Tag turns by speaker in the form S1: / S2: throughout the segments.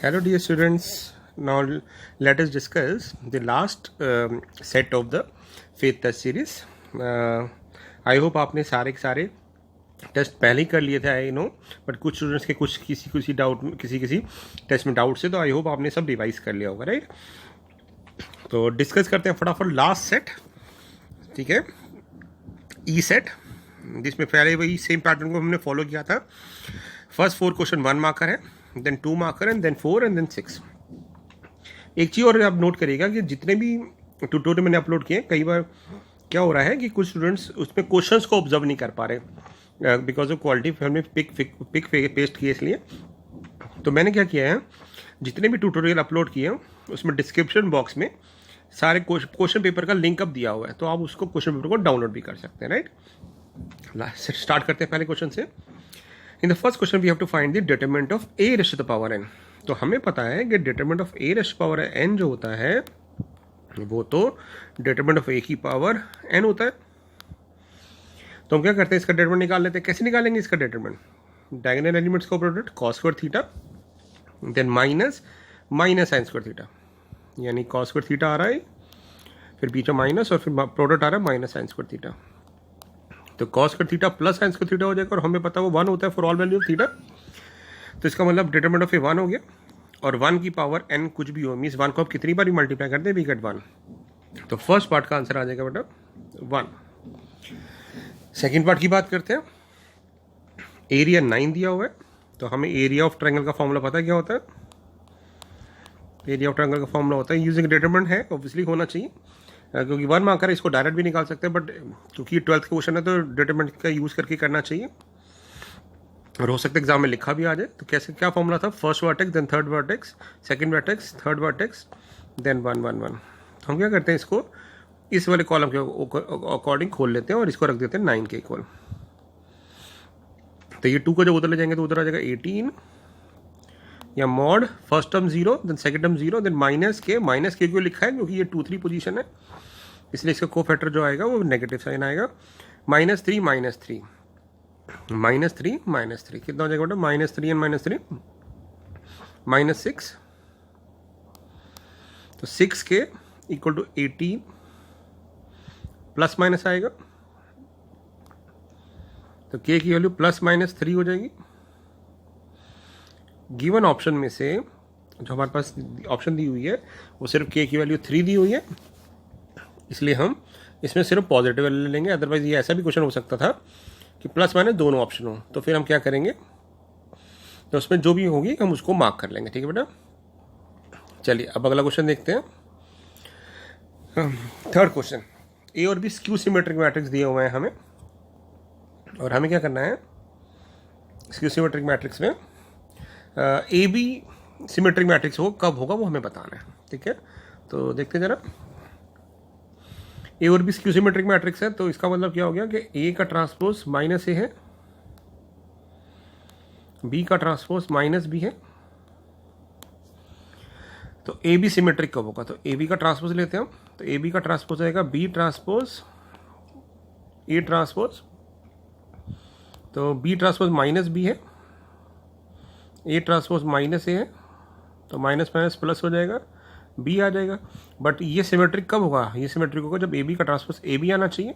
S1: Hello, dear students. Now, let us discuss the last set of the faith test series. I hope आपने सारे के सारे test पहले ही कर लिए थे, आई नो, बट कुछ स्टूडेंट्स के किसी डाउट किसी टेस्ट में डाउट से, तो आई होप आपने सब रिवाइज कर लिया होगा, राइट। तो डिस्कस करते हैं फटाफट लास्ट सेट, ठीक है, ई सेट, जिसमें पहले वही सेम पैटर्न को हमने फॉलो किया था। फर्स्ट 4 क्वेश्चन 1 मार्कर है, then 2 marker and then 4 and then 6। एक चीज़ और आप नोट करिएगा कि जितने भी ट्यूटोरियल मैंने अपलोड किए, कई बार क्या हो रहा है कि कुछ स्टूडेंट्स उसमें क्वेश्चंस को ऑब्जर्व नहीं कर पा रहे बिकॉज ऑफ क्वालिटी हमने पिक पेस्ट किए, इसलिए तो मैंने क्या किया है, जितने भी ट्यूटोरियल अपलोड किए हैं उसमें डिस्क्रिप्शन बॉक्स में सारे क्वेश्चन पेपर का लिंक अप दिया हुआ है, तो आप उसको क्वेश्चन पेपर को डाउनलोड भी कर सकते हैं, राइट। स्टार्ट करते हैं पहले क्वेश्चन से। In the first question we have to find the determinant of a raise to the power n। तो हमें पता है कि determinant of a raise to power n जो होता है वो तो डिटरमिनेंट ऑफ a की पावर n होता है। तो हम क्या करते हैं, इसका डिटरमिनेंट निकाल लेते हैं। कैसे निकालेंगे इसका डिटरमिनेंट? डायगोनल एलिमेंट्स को product cos square theta, then minus sin square theta, यानी cos स्क्वायर थीटा आ रहा है, फिर बीच में माइनस और फिर प्रोडक्ट आ रहा है माइनस sin स्क्वायर थीटा। तो cos square theta plus sin square theta हो जाएगा, और हमें पता है वो 1 होता है for all value of theta. तो इसका मतलब डिटरमिनेंट ऑफ ए 1 हो गया, और 1 की पावर n कुछ भी हो, मीन्स 1 को आप कितनी बार मल्टीप्लाई करते हैं, वी गेट 1। तो फर्स्ट पार्ट का आंसर आ जाएगा बेटा 1। सेकेंड पार्ट की बात करते हैं। एरिया 9 दिया हुआ है, तो हमें एरिया ऑफ ट्रायंगल का फॉर्मूला पता है क्या होता है। एरिया ऑफ ट्रायंगल का फॉर्मूला होता है यूजिंग डिटरमिनेंट है, ऑब्वियसली होना चाहिए, क्योंकि 1 मार्कर इसको डायरेक्ट भी निकाल सकते हैं, बट क्योंकि ये 12th का क्वेश्चन है तो डिटरमिनेंट का यूज़ करके करना चाहिए, और हो सकता है एग्जाम में लिखा भी आ जाए। तो कैसे क्या फॉर्मूला था, first vertex then third vertex, second vertex, third vertex, then 1 1 1। तो हम क्या करते हैं, इसको इस वाले कॉलम के अकॉर्डिंग खोल लेते हैं और इसको रख देते हैं 9 के इक्वल। तो ये 2 को जब उधर ले जाएंगे तो उधर आ जाएगा 18, या mod first term 0 then second term 0 then minus के क्यों लिखा है, क्योंकि ये 2 3 पोजीशन है, इसलिए इसका कोफैक्टर जो आएगा वो नेगेटिव साइन आएगा। -3 -3 -3 कितना हो जाएगा बेटा, -3 एंड -3 -6। तो 6 के इक्वल टू 18 प्लस माइनस आएगा, तो k की वैल्यू +-3 हो जाएगी। गिवन ऑप्शन में से जो हमारे पास ऑप्शन दी हुई है वो सिर्फ k की वैल्यू 3 दी हुई है, इसलिए हम इसमें सिर्फ पॉजिटिव वैल्यू ले लेंगे। अदरवाइज ये ऐसा भी क्वेश्चन हो सकता था कि प्लस माइनस दोनों ऑप्शन हो, तो फिर हम क्या करेंगे, तो उसमें जो भी होगी हम उसको मार्क कर लेंगे, ठीक है बेटा। चलिए अब अगला क्वेश्चन देखते हैं। थर्ड क्वेश्चन, ए और बी स्क्यू सिमेट्रिक मैट्रिक्स दिए हुए हैं हमें, और हमें क्या करना है, स्क्यू सिमेट्रिक मैट्रिक्स में ए बी सिमेट्रिक मैट्रिक्स हो कब होगा वो हमें बताना है, ठीक है। तो देखते हैं जरा, ए और बी स्क्यू सिमेट्रिक मैट्रिक्स है, तो इसका मतलब क्या हो गया कि ए का ट्रांसपोज -a है, बी का ट्रांसपोज -b है। तो ए बी सिमेट्रिक कब होगा, तो ए बी का ट्रांसपोज लेते हैं हम, तो ए बी का ट्रांसपोज आएगा बी ट्रांसपोज ए ट्रांसपोज, तो बी ट्रांसपोज -b है, ए ट्रांसपोज -a है, तो माइनस माइनस प्लस हो जाएगा, बी आ जाएगा। बट ये सिमेट्रिक कब होगा, ये सिमेट्रिक होगा जब ए बी का ट्रांसपोज ए बी आना चाहिए,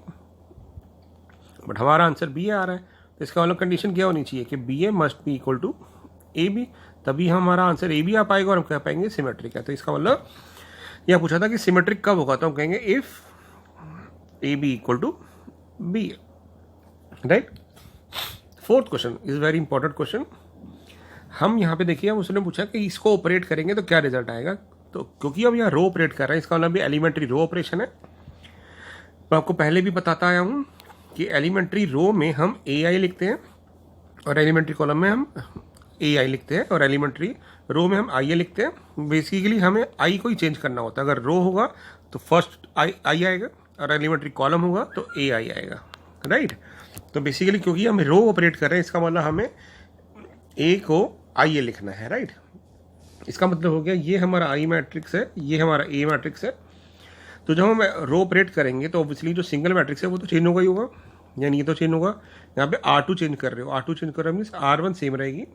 S1: बट हमारा आंसर बी आ रहा है, तो इसका मतलब कंडीशन क्या होनी चाहिए कि B A must be equal to A B, तभी हमारा आंसर ए बी आ पाएगा और हम कह पाएंगे सिमेट्रिक है। तो इसका मतलब यह पूछा था कि सिमेट्रिक कब होगा, तो हम कहेंगे if A B equal to B, right. Fourth question is very important question. हम यहाँ पे देखिए, उसने पूछा कि इसको ऑपरेट करेंगे तो क्या रिजल्ट आएगा, तो क्योंकि अब यहाँ रो ऑपरेट कर रहे हैं, इसका मतलब भी एलिमेंट्री रो ऑपरेशन है। मैं आपको पहले भी बताता आया हूँ कि एलिमेंट्री रो में हम ए आई लिखते हैं, और एलिमेंट्री कॉलम में हम ए आई लिखते हैं, और एलिमेंट्री रो में हम आई ए लिखते हैं। बेसिकली हमें आई को ही चेंज करना होता है, अगर रो होगा तो फर्स्ट आई आएगा, और एलिमेंट्री कॉलम होगा तो ए आई आएगा, राइट। तो बेसिकली क्योंकि हम रो ऑपरेट कर रहे हैं, इसका मतलब हमें ए को आई ए लिखना है, राइट। इसका मतलब हो गया ये हमारा आई मैट्रिक्स है, ये हमारा ए मैट्रिक्स है। तो जब हम रो ऑपरेट करेंगे तो ऑब्वियसली जो सिंगल मैट्रिक्स है वो तो चेंज होगा ही होगा, यानी ये तो चेंज होगा। यहाँ पे R2 चेंज कर रहे हो, R2 चेंज कर रहे हो मीन्स R1 सेम रहेगी,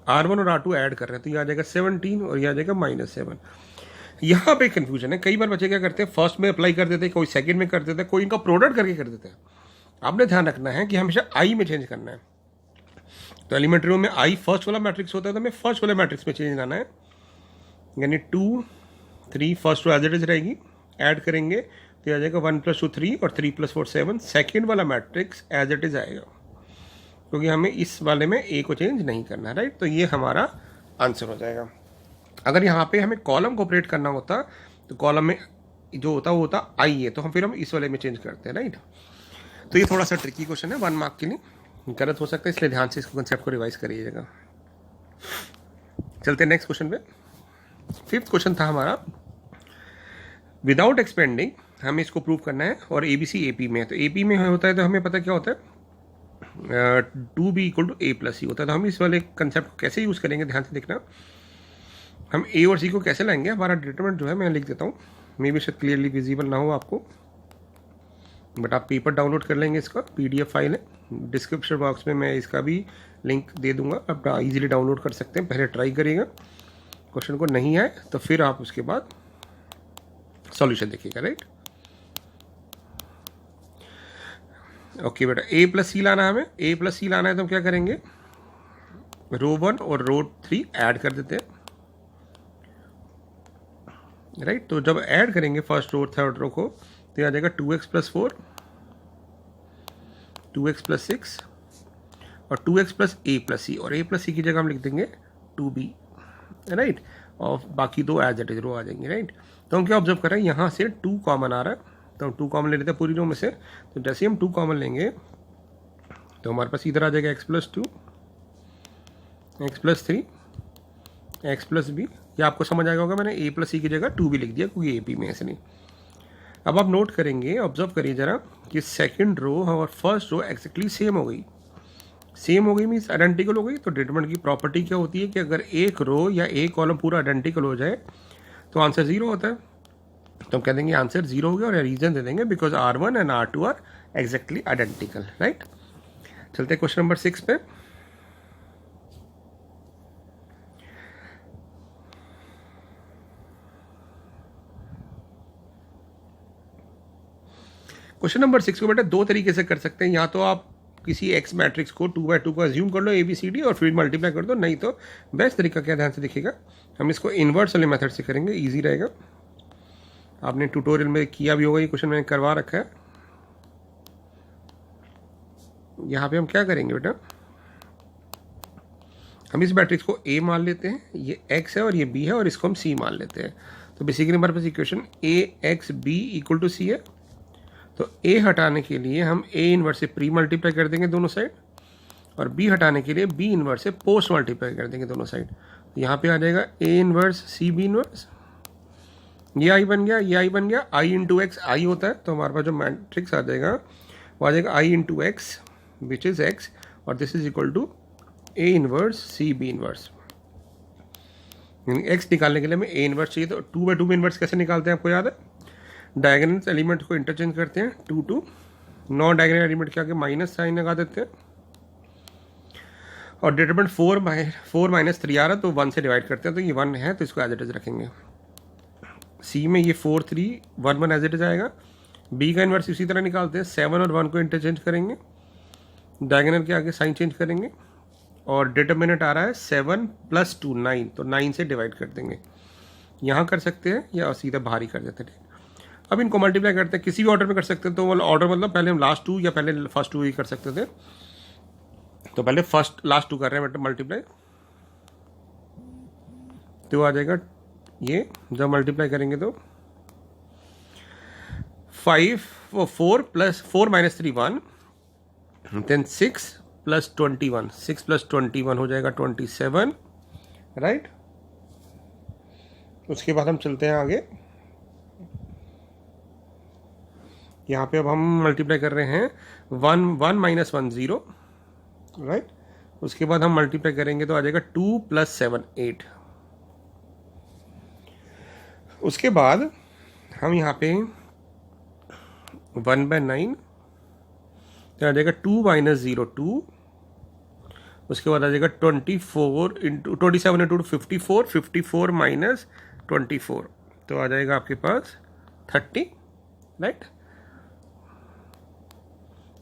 S1: R1 और R2 ऐड कर रहे हैं, तो ये आ जाएगा 17 और ये आ जाएगा -7। यहाँ पे कंफ्यूजन है, कई बार बच्चे क्या करते हैं, फर्स्ट में अप्लाई कर देते हैं, कोई सेकंड में कर देते हैं, कोई इनका प्रोडक्ट करके कर देते हैं। आपने ध्यान रखना है कि हमेशा आई में चेंज करना है। तो एलिमेंट्री में आई फर्स्ट वाला मैट्रिक्स होता है, तो हमें फर्स्ट वाले मैट्रिक्स में चेंज लाना है, यानी 2 3 first row as it is रहेगी, ऐड करेंगे तो आ जाएगा 1 + 2 3 और 3 + 4 7। सेकेंड वाला मैट्रिक्स एज इट इज आएगा, क्योंकि हमें इस वाले में ए को चेंज नहीं करना है, राइट। तो ये हमारा आंसर हो जाएगा। अगर यहाँ पे हमें कॉलम को ऑपरेट करना होता तो कॉलम में जो होता वो होता आई है, तो हम इस वाले में चेंज करते हैं, राइट। तो ये थोड़ा सा ट्रिकी क्वेश्चन है, 1 मार्क के लिए गलत हो सकता है, इसलिए ध्यान से इसको कंसेप्ट को रिवाइज करिएगा। चलते हैं नेक्स्ट क्वेश्चन पे। 5th क्वेश्चन था हमारा, विदाउट एक्सपेंडिंग हमें इसको प्रूव करना है, और ABC AP में है। तो AP में होता है तो हमें पता क्या होता है, 2B = A + C होता है। तो हम इस वाले कंसेप्ट को कैसे यूज़ करेंगे, ध्यान से देखना। हम A और C को कैसे लाएंगे, हमारा डिटरमिनेंट जो है मैं लिख देता हूँ, मे बी शायद क्लियरली विजिबल ना हो आपको, बट आप पेपर डाउनलोड कर लेंगे, इसका PDF फाइल है, डिस्क्रिप्शन बॉक्स में मैं इसका भी लिंक दे दूंगा, आप इजीली डाउनलोड कर सकते हैं। पहले ट्राई करिएगा, क्वेश्चन को नहीं आए तो फिर आप उसके बाद सॉल्यूशन देखिएगा, राइट। ओके बेटा, A + C लाना है हमें, A + C लाना है तो हम क्या करेंगे, रो 1 और रो 3 ऐड कर देते हैं, राइट। तो जब ऐड करेंगे फर्स्ट रो थर्ड रो को, तो आ जाएगा 2x + 4, 2x + 6 और 2x + A + C, और A + C की जगह हम लिख देंगे 2B, राइट। और बाकी दो एज इट इज रो आ जाएंगे, राइट। तो हम क्या ऑब्जर्व कर रहे हैं, यहाँ से 2 कॉमन आ रहा है, तो हम 2 कॉमन ले लेते हैं पूरी रो में से। तो जैसे हम 2 कॉमन लेंगे तो हमारे पास इधर आ जाएगा x + 2, x + 3, x + b। ये आपको समझ आएगा होगा, मैंने A + C की जगह 2B लिख दिया क्योंकि AP में ऐसे नहीं। अब आप नोट करेंगे, ऑब्जर्व करिए जरा कि सेकंड रो और फर्स्ट रो एक्जैक्टली सेम हो गई। सेम हो गई मीन्स आइडेंटिकल हो गई। तो डिटरमिनेंट की प्रॉपर्टी क्या होती है कि अगर एक रो या एक कॉलम पूरा आइडेंटिकल हो जाए तो आंसर 0 होता है। तो हम कह देंगे आंसर 0 हो गया, और रीजन दे देंगे because R1 and R2 are exactly identical, right. चलते हैं क्वेश्चन नंबर 6 पे। क्वेश्चन नंबर 6 को बेटा 2 तरीके से कर सकते हैं, या तो आप किसी एक्स मैट्रिक्स को 2/2 को अज्यूम कर लो ABCD और फिर मल्टीप्लाई कर दो, नहीं तो बेस्ट तरीका क्या, ध्यान से देखिएगा, हम इसको इन्वर्स वाले मेथड से करेंगे, इजी रहेगा। आपने ट्यूटोरियल में किया भी होगा, ये क्वेश्चन मैंने करवा रखा है। यहाँ पे हम क्या करेंगे बेटा, हम इस मैट्रिक्स को A मान लेते हैं, ये X है और ये B है, और इसको हम C मान लेते हैं। तो बेसिकली हमारे पास इक्वेशन AXB = C है। तो A हटाने के लिए हम A इन्वर्स से प्री मल्टीप्लाई कर देंगे दोनों साइड, और B हटाने के लिए B इन्वर्स से पोस्ट मल्टीप्लाई कर देंगे दोनों साइड। तो यहाँ पे आ जाएगा A इन्वर्स CB इन्वर्स, ये I बन गया, ये I बन गया, I × X I होता है। तो हमारे पास जो मैट्रिक्स आ जाएगा वो आ जाएगा I × X which is X, और this is equal to A inverse CB inverse. X निकालने के लिए हमें A इन्वर्स चाहिए, तो 2/2 में इन्वर्स कैसे निकालते हैं आपको याद है, डायगोनल एलिमेंट को इंटरचेंज करते हैं 2 2, नॉन डायगोनल एलिमेंट के आगे माइनस साइन लगा देते हैं, और डिटरमिनेंट 4 - 3 आ रहा है तो 1 से डिवाइड करते हैं, तो ये 1 है तो इसको एज इट इज रखेंगे। C में ये 4 3 1 1 एज इट इज आएगा। B का इन्वर्स इसी तरह निकालते हैं, 7 और 1 को इंटरचेंज करेंगे, डायगोनल के आगे साइन चेंज करेंगे, और डिटरमिनेंट आ रहा है 7 + 2 9, तो 9 से डिवाइड कर देंगे। यहाँ कर सकते हैं या सीधा बाहर ही कर देते हैं। अब इनको मल्टीप्लाई करते हैं, किसी भी ऑर्डर में कर सकते हैं, तो वो ऑर्डर मतलब पहले हम लास्ट 2 या पहले फर्स्ट 2 ही कर सकते थे। तो पहले फर्स्ट लास्ट 2 कर रहे हैं मल्टीप्लाई, तो आ जाएगा ये, जब मल्टीप्लाई करेंगे तो 4 - 3 1, देन 6 + 21, 6 + 21 हो जाएगा 27, राइट। उसके बाद हम चलते हैं आगे, यहाँ पे अब हम मल्टीप्लाई कर रहे हैं 1 1 - 1 0, राइट। उसके बाद हम मल्टीप्लाई करेंगे तो आ जाएगा 2 + 7 8। उसके बाद हम यहाँ पे 1/9, तो आ जाएगा 2 - 0 2, उसके बाद आ जाएगा 27 इंटू 54, 54 माइनस 24, तो आ जाएगा आपके पास 30, राइट।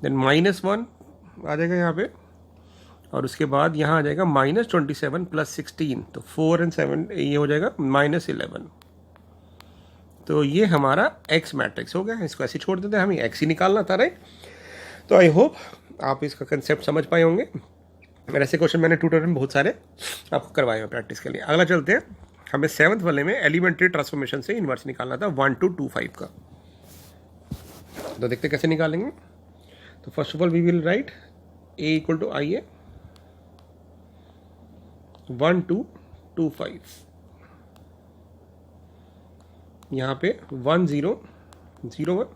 S1: देन -1 आ जाएगा यहाँ पे, और उसके बाद यहाँ आ जाएगा -27 प्लस 16, तो 4 और 7 ये हो जाएगा -11। तो ये हमारा एक्स मैट्रिक्स हो गया। इसको ऐसे छोड़ देते हैं, हमें एक्स ही निकालना था, राइट। तो आई होप आप इसका कंसेप्ट समझ पाए होंगे। मेरे ऐसे क्वेश्चन मैंने ट्यूटोरियल में बहुत सारे आपको करवाए हैं प्रैक्टिस के लिए। अगला चलते हैं, हमें 7th वाले में एलिमेंट्री ट्रांसफॉर्मेशन से इन्वर्स निकालना था 1 to 25 का। तो देखते कैसे निकालेंगे। तो first of all we will write A equal to I A 1 to 25, यहाँ पे 1 0 0 1।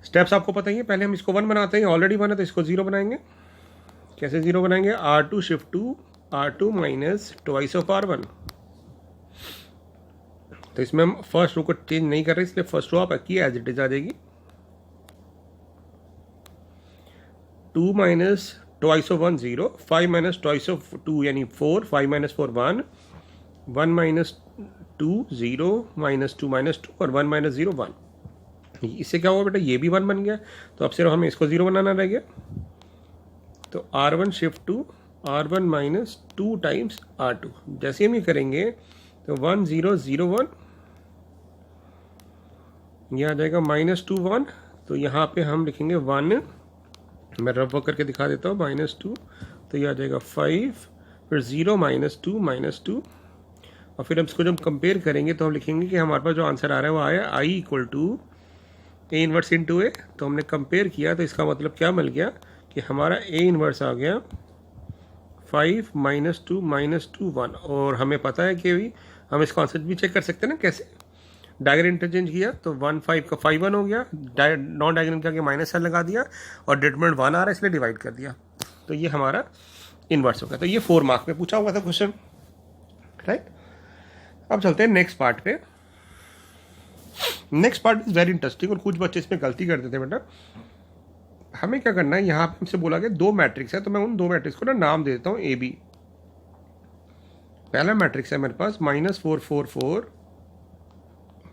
S1: स्टेप्स आपको पता ही है, पहले हम इसको 1 बनाते हैं, ऑलरेडी 1 है तो इसको 0 बनाएंगे। कैसे 0 बनाएंगे, R2 shift to R2 minus twice of R1। तो इसमें हम फर्स्ट रो को चेंज नहीं कर रहे, इसलिए फर्स्ट रो आप की एज इट इज आ जाएगी। 2 minus twice of 1 0, 5 minus twice of 2 यानी 4, 5 माइनस 4 1, 1 माइनस 2 0, माइनस 2 माइनस 2 और 1 माइनस 0 1। इससे क्या हुआ बेटा, ये भी 1 बन गया। तो अब सिर्फ हमें इसको 0 बनाना रह गया। तो R1 shift to R1 minus 2 times R2। जैसे हम ये करेंगे तो 1 0 0 1, ये आ जाएगा -2 1। तो यहाँ पे हम लिखेंगे 1, मैं रफ वर्क करके दिखा देता हूँ, -2, तो ये आ जाएगा 5, फिर 0 -2 और फिर हम इसको जब कंपेयर करेंगे तो हम लिखेंगे कि हमारे पास जो आंसर आ रहा है वो आया I equal to A inverse into A. तो हमने कंपेयर किया तो इसका मतलब क्या मिल गया कि हमारा ए इनवर्स आ गया 5 -2 -2 1। और हमें पता है कि भी हम इस कॉन्सेप्ट भी चेक कर सकते हैं ना, कैसे डायगोनल इंटरचेंज किया तो 1 5 का 5 1 हो गया, नॉन डायगोनल का माइनस साइन लगा दिया और डिटरमिनेंट 1 आ रहा है इसलिए डिवाइड कर दिया। तो ये हमारा इनवर्स हो गया। तो ये 4 मार्क में पूछा हुआ था क्वेश्चन, राइट। अब चलते हैं नेक्स्ट पार्ट पे। Next part is very interesting और कुछ बच्चे इसमें गलती कर देते हैं बेटा। हमें क्या करना है, यहाँ पे हमसे बोला गया 2 मैट्रिक्स है, तो मैं उन 2 मैट्रिक्स को ना नाम दे देता हूँ ए बी। पहला मैट्रिक्स है मेरे पास -4 4 4,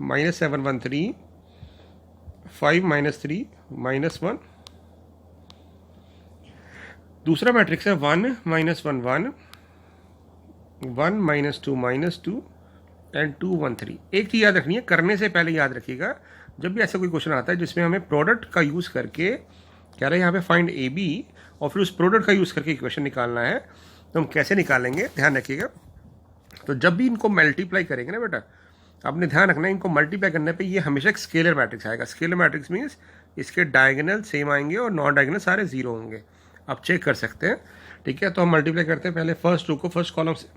S1: -7 1 3, 5 -3 -1। दूसरा मैट्रिक्स है 1 -1 1, 1 -2 -2 एंड 2 1 3। एक चीज़ याद रखनी है, करने से पहले याद रखिएगा, जब भी ऐसा कोई क्वेश्चन आता है जिसमें हमें प्रोडक्ट का यूज़ करके कह रहे हैं यहाँ पे फाइंड ए बी और फिर उस प्रोडक्ट का यूज़ करके इक्वेशन निकालना है, तो हम कैसे निकालेंगे ध्यान रखिएगा। तो जब भी इनको मल्टीप्लाई करेंगे ना बेटा, आपने ध्यान रखना है इनको मल्टीप्लाई करने पे ये हमेशा एक स्केलर मैट्रिक्स आएगा। स्केलर मैट्रिक्स मीन्स इसके डायगोनल सेम आएंगे और नॉन डायगोनल सारे 0 होंगे। आप चेक कर सकते हैं, ठीक है। तो हम मल्टीप्लाई करते हैं पहले फर्स्ट रो को फर्स्ट कॉलम से।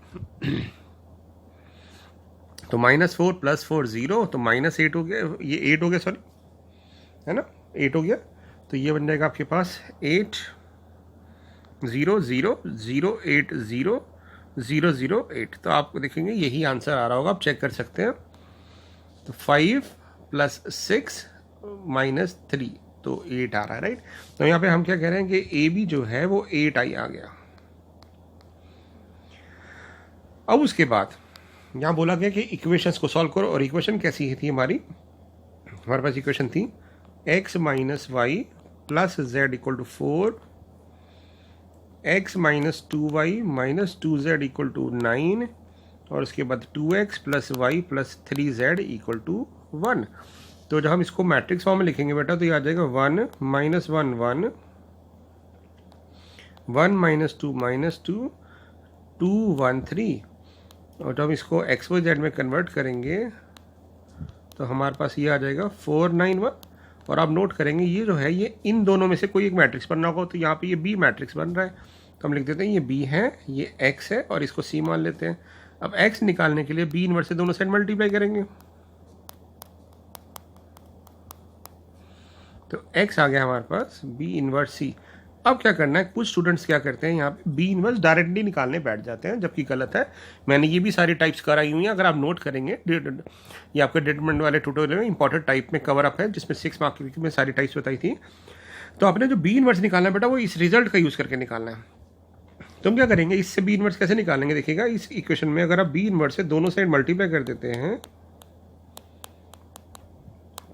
S1: तो -4 + 4 0, तो -8 हो गया, ये 8 हो गया, सॉरी है ना, 8 हो गया। तो ये बन जाएगा आपके पास 8 0 0 0 8 0 0 0 8। तो आपको देखेंगे यही आंसर आ रहा होगा, आप चेक कर सकते हैं। तो 5 + 6 - 3, तो 8 आ रहा है, राइट। तो यहाँ पे हम क्या कह रहे हैं कि ए बी जो है वो 8i आ गया। अब उसके बाद यहाँ बोला गया कि इक्वेशंस को सॉल्व करो, और इक्वेशन कैसी थी हमारी पास इक्वेशन थी x - y + z = 4, x - 2y - 2z = 9 और उसके बाद 2x + y + 3z = 1। तो जब हम इसको मैट्रिक्स फॉर्म में लिखेंगे बेटा तो ये आ जाएगा 1 - 1 1 1 - 2 -2 2 1 3। और जब हम इसको एक्स वाई जेड में कन्वर्ट करेंगे तो हमारे पास ये आ जाएगा 4 9 1। और आप नोट करेंगे ये जो है ये इन दोनों में से कोई एक मैट्रिक्स बनना होगा, तो यहाँ पे ये बी मैट्रिक्स बन रहा है, तो हम लिख देते हैं ये बी है, ये एक्स है और इसको सी मान लेते हैं। अब एक्स निकालने के लिए बी इनवर्स से दोनों साइड मल्टीप्लाई करेंगे, तो एक्स आ गया हमारे पास बी इनवर्स सी। अब क्या करना है, कुछ स्टूडेंट्स क्या करते हैं यहाँ पे बी इनवर्स डायरेक्टली निकालने बैठ जाते हैं, जबकि गलत है। मैंने ये भी सारी टाइप्स कराई हुई हैं, अगर आप नोट करेंगे ये आपके डिटरमिनेंट वाले ट्यूटोरियल में इंपॉर्टेंट टाइप में कवर अप है जिसमें 6 मार्क में सारी टाइप्स बताई थी। तो आपने जो बी इनवर्स निकालना है बेटा वो इस रिजल्ट का यूज़ करके निकालना है। तो हम क्या करेंगे, इससे बी इनवर्स कैसे निकालेंगे, देखिएगा इस इक्वेशन में अगर आप बी इनवर्स से दोनों साइड मल्टीप्लाई कर देते हैं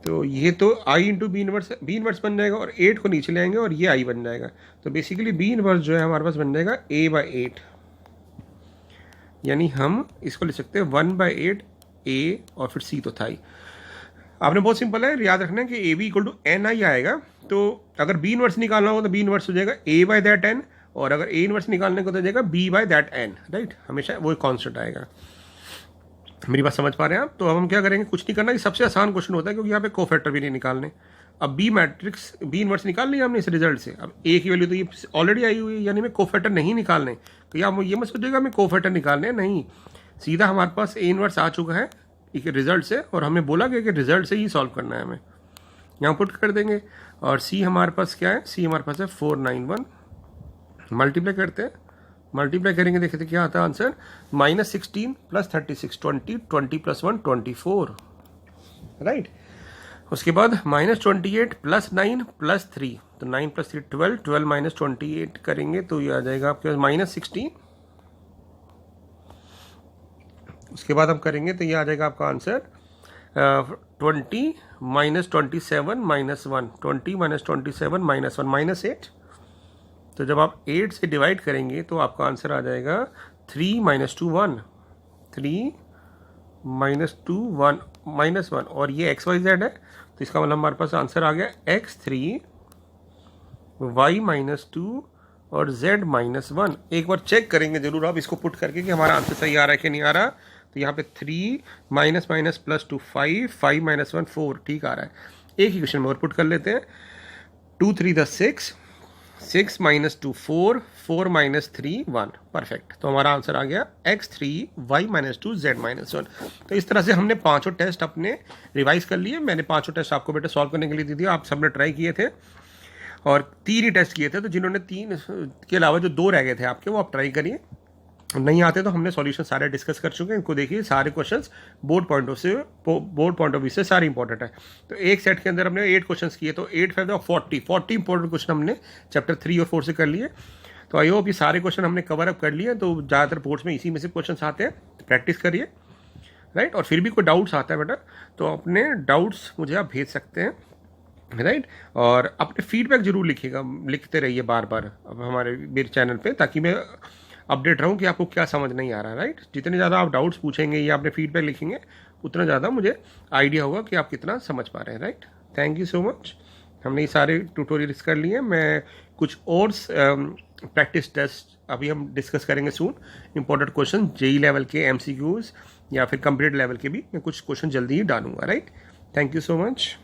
S1: तो ये तो आई इंटू बी इनवर्स बन जाएगा और 8 को नीचे ले आएंगे और ये आई बन जाएगा। तो बेसिकली बी इनवर्स जो है हमारे पास बन जाएगा a/8, यानी हम इसको लिख सकते हैं 1/8 a और फिर c तो था ही। आपने बहुत सिंपल है याद रखना है कि A B equal to N I आएगा। तो अगर बी इनवर्स निकालना हो तो बी इनवर्स हो जाएगा a/that n, और अगर ए इनवर्स निकालने को तो जाएगा b/that n, राइट। हमेशा वो कॉन्स्टेंट आएगा। मेरी बात समझ पा रहे हैं आप। तो अब हम क्या करेंगे, कुछ नहीं करना, ये सबसे आसान क्वेश्चन होता है क्योंकि यहाँ पे कोफैक्टर भी नहीं निकालने। अब बी मैट्रिक्स बी इनवर्स निकाल लिया हमने इस रिजल्ट से। अब ए की वैल्यू तो ये ऑलरेडी आई हुई है, यानी मैं कोफैक्टर नहीं निकालने। तो या ये मत सोचिएगा हमें कोफैक्टर निकालने, नहीं, सीधा हमारे पास ए इनवर्स आ चुका है एक रिजल्ट से और हमें बोला गया कि रिजल्ट से ही सॉल्व करना है हमें। यहाँ पुट कर देंगे और सी हमारे पास क्या है, सी हमारे पास है 491। मल्टीप्लाई करते हैं, मल्टीप्लाई करेंगे देखते थे क्या आता है आंसर, -16 + 36 20, 20 + 1 24, राइट। उसके बाद -28 + 9 + 3, तो 9 + 3 12, 12 - 28 करेंगे तो ये आ जाएगा आपके पास -16। उसके बाद हम करेंगे तो ये आ जाएगा आपका आंसर 20 - 27 - 1, 20 - 27 - 1 -8। तो जब आप 8 से डिवाइड करेंगे तो आपका आंसर आ जाएगा 3 - 2 1, 3 - 2 1 -1, और ये XYZ है तो इसका मतलब हमारे पास आंसर आ गया X3 Y - 2 और Z -1। एक बार चेक करेंगे जरूर आप इसको पुट करके कि हमारा आंसर सही आ रहा है कि नहीं आ रहा। तो यहाँ पे 3 - +2 5, 5 - 1 4, ठीक आ रहा है। एक ही क्वेश्चन में और पुट कर लेते हैं, 2 3 = 6, 6 - 2 4, 4 - 3 1, परफेक्ट। तो हमारा आंसर आ गया X3 Y - 2 Z -1। तो इस तरह से हमने पांचों टेस्ट अपने रिवाइज कर लिए। मैंने पांचों टेस्ट आपको बेटा सॉल्व करने के लिए दी थी, आप सबने ट्राई किए थे और 3 ही टेस्ट किए थे। तो जिन्होंने 3 के अलावा जो 2 रह गए थे आपके, वो आप ट्राई करिए। नहीं आते तो हमने सॉल्यूशन सारे डिस्कस कर चुके हैं, इनको देखिए। सारे questions board point of view से सारे इंपॉर्टेंट है। तो एक सेट के अंदर हमने 8 क्वेश्चंस किए, तो 8 5 40 इंपॉर्टेंट क्वेश्चन हमने चैप्टर 3 और 4 से कर लिए। तो आई होप ये सारे क्वेश्चन हमने कवर अप कर लिए। तो ज़्यादातर बोर्ड्स में इसी में से क्वेश्चन आते हैं, तो प्रैक्टिस करिए, राइट। और फिर भी कोई डाउट्स आता है बेटा तो अपने डाउट्स मुझे आप भेज सकते हैं, राइट। और अपने फीडबैक जरूर लिखिएगा, लिखते रहिए बार बार अब हमारे मेरे चैनल पे, ताकि मैं अपडेट रहूं कि आपको क्या समझ नहीं आ रहा है, राइट। जितने ज़्यादा आप डाउट्स पूछेंगे या अपने फीडबैक लिखेंगे उतना ज़्यादा मुझे आइडिया होगा कि आप कितना समझ पा रहे हैं, right. Thank you so much. हमने ये सारे ट्यूटोरियल्स कर लिए। मैं कुछ और प्रैक्टिस टेस्ट अभी हम डिस्कस करेंगे सून। इंपॉर्टेंट क्वेश्चन जेई लेवल के, MCQs या फिर कंप्लीट लेवल के भी मैं कुछ क्वेश्चन जल्दी ही डालूंगा, right. Thank you so much.